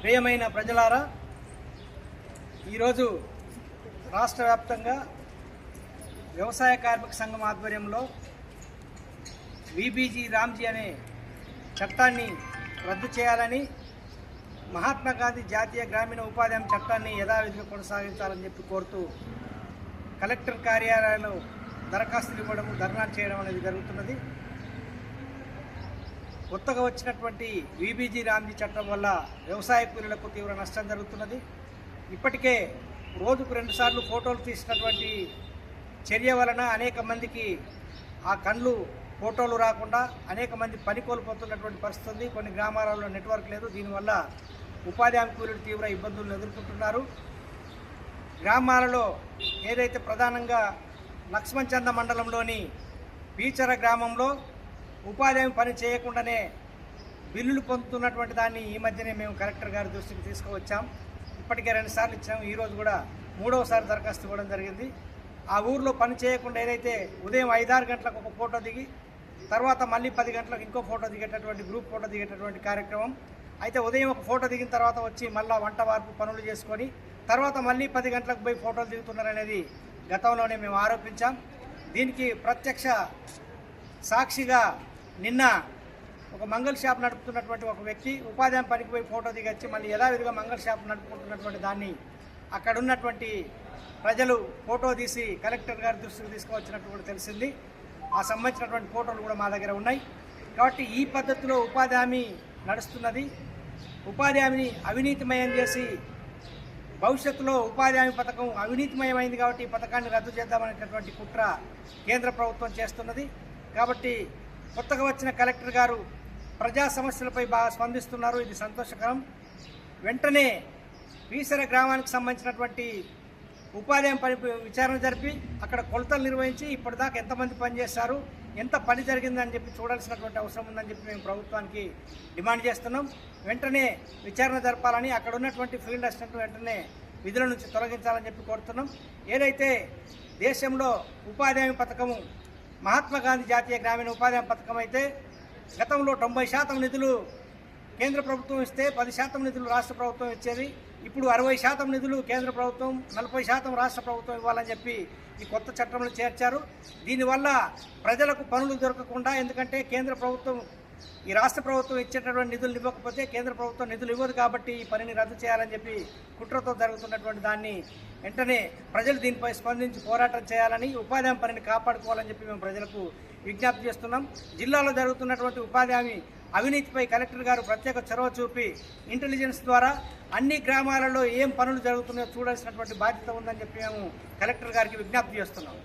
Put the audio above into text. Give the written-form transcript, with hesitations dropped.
ప్రియమైన ప్రజలారా, ఈరోజు రాష్ట్ర వ్యాప్తంగా వ్యవసాయ కార్మిక సంఘం ఆధ్వర్యంలో వీబీజీ రామ్జీ అనే చట్టాన్ని రద్దు చేయాలని, మహాత్మా గాంధీ జాతీయ గ్రామీణ ఉపాధి హామీ చట్టాన్ని యథావిధిగా కొనసాగించాలని చెప్పి కోరుతూ కలెక్టర్ కార్యాలయంలో దరఖాస్తులు ఇవ్వడం, ధర్నా చేయడం అనేది జరుగుతున్నది. కొత్తగా వచ్చినటువంటి వీబీజీ రామ్జీ చట్టం వల్ల వ్యవసాయ కూలీలకు తీవ్ర నష్టం జరుగుతున్నది. ఇప్పటికే రోజుకు 2 సార్లు ఫోటోలు తీసినటువంటి చర్య వలన అనేక మందికి ఆ కళ్ళు ఫోటోలు రాకుండా అనేక మంది పని కోల్పోతున్నటువంటి పరిస్థితి ఉంది. కొన్ని గ్రామాలలో నెట్వర్క్ లేదు. దీనివల్ల ఉపాధి హామీ కూలీలు తీవ్ర ఇబ్బందులను ఎదుర్కొంటున్నారు. గ్రామాలలో ఏదైతే ప్రధానంగా లక్ష్మణచంద మండలంలోని పీచర గ్రామంలో ఉపాధి హామీ పని చేయకుండానే బిల్లులు పొందుతున్నటువంటి దాన్ని ఈ మధ్యనే మేము కలెక్టర్ గారి దృష్టికి తీసుకువచ్చాం. ఇప్పటికే 2 సార్లు ఇచ్చాము. ఈరోజు కూడా 3వసారి దరఖాస్తు ఇవ్వడం జరిగింది. ఆ ఊర్లో పని చేయకుండా ఏదైతే ఉదయం 5-6 గంటలకు ఒక ఫోటో దిగి తర్వాత మళ్ళీ 10 గంటలకు ఇంకో ఫోటో దిగేటటువంటి గ్రూప్ ఫోటో దిగేటటువంటి కార్యక్రమం. అయితే ఉదయం ఒక ఫోటో దిగిన తర్వాత వచ్చి మళ్ళీ వంట వార్పు పనులు చేసుకొని తర్వాత మళ్ళీ 10 గంటలకు పోయి ఫోటోలు దిగుతున్నారనేది గతంలోనే మేము ఆరోపించాం. దీనికి ప్రత్యక్ష సాక్షిగా నిన్న ఒక మంగళ షాప్ నడుపుతున్నటువంటి ఒక వ్యక్తి ఉపాధి హామీ పనికి పోయి ఫోటో దిగొచ్చి మళ్ళీ యథావిధిగా మంగళ షాప్ నడుపుకుంటున్నటువంటి దాన్ని అక్కడ ఉన్నటువంటి ప్రజలు ఫోటో తీసి కలెక్టర్ గారి దృష్టికి తీసుకువచ్చినట్టు కూడా తెలిసింది. ఆ సంబంధించినటువంటి ఫోటోలు కూడా మా దగ్గర ఉన్నాయి. కాబట్టి ఈ పద్ధతిలో ఉపాధి హామీ నడుస్తున్నది. ఉపాధి హామీని అవినీతిమయం చేసి భవిష్యత్తులో ఉపాధి హామీ పథకం అవినీతిమయమైంది కాబట్టి ఈ పథకాన్ని రద్దు చేద్దామనేటటువంటి కుట్ర కేంద్ర ప్రభుత్వం చేస్తున్నది. కాబట్టి కొత్తగా వచ్చిన కలెక్టర్ గారు ప్రజా సమస్యలపై బాగా స్పందిస్తున్నారు. ఇది సంతోషకరం. వెంటనే పీసర గ్రామానికి సంబంధించినటువంటి ఉపాధి హామీ పని విచారణ జరిపి అక్కడ కొలతలు నిర్వహించి ఇప్పటిదాకా ఎంతమంది పనిచేస్తారు, ఎంత పని జరిగిందని చెప్పి చూడాల్సినటువంటి అవసరం ఉందని చెప్పి మేము ప్రభుత్వానికి డిమాండ్ చేస్తున్నాం. వెంటనే విచారణ జరపాలని, అక్కడ ఉన్నటువంటి ఫీల్డ్ అసిస్టెంట్ వెంటనే విధుల నుంచి తొలగించాలని చెప్పి కోరుతున్నాం. ఏదైతే దేశంలో ఉపాధి హామీ పథకము మహాత్మా గాంధీ జాతీయ గ్రామీణ ఉపాధి హామీ పథకం అయితే గతంలో 90% నిధులు కేంద్ర ప్రభుత్వం ఇస్తే 10% నిధులు రాష్ట్ర ప్రభుత్వం ఇచ్చేది. ఇప్పుడు 60% నిధులు కేంద్ర ప్రభుత్వం, 40% రాష్ట్ర ప్రభుత్వం ఇవ్వాలని చెప్పి ఈ కొత్త చట్టంలో చేర్చారు. దీనివల్ల ప్రజలకు పనులు దొరకకుండా, ఎందుకంటే కేంద్ర ప్రభుత్వం ఈ రాష్ట్ర ప్రభుత్వం ఇచ్చేటటువంటి నిధులు ఇవ్వకపోతే కేంద్ర ప్రభుత్వం నిధులు ఇవ్వదు. కాబట్టి ఈ పనిని రద్దు చేయాలని చెప్పి కుట్రతో జరుగుతున్నటువంటి దాన్ని వెంటనే ప్రజలు దీనిపై స్పందించి పోరాటం చేయాలని, ఉపాధి హామీ పనిని కాపాడుకోవాలని చెప్పి మేము ప్రజలకు విజ్ఞప్తి చేస్తున్నాం. జిల్లాలో జరుగుతున్నటువంటి ఉపాధి హామీ అవినీతిపై కలెక్టర్ గారు ప్రత్యేక చొరవ చూపి ఇంటెలిజెన్స్ ద్వారా అన్ని గ్రామాలలో ఏం పనులు జరుగుతున్నాయో చూడాల్సినటువంటి బాధ్యత ఉందని చెప్పి మేము కలెక్టర్ గారికి విజ్ఞప్తి చేస్తున్నాం.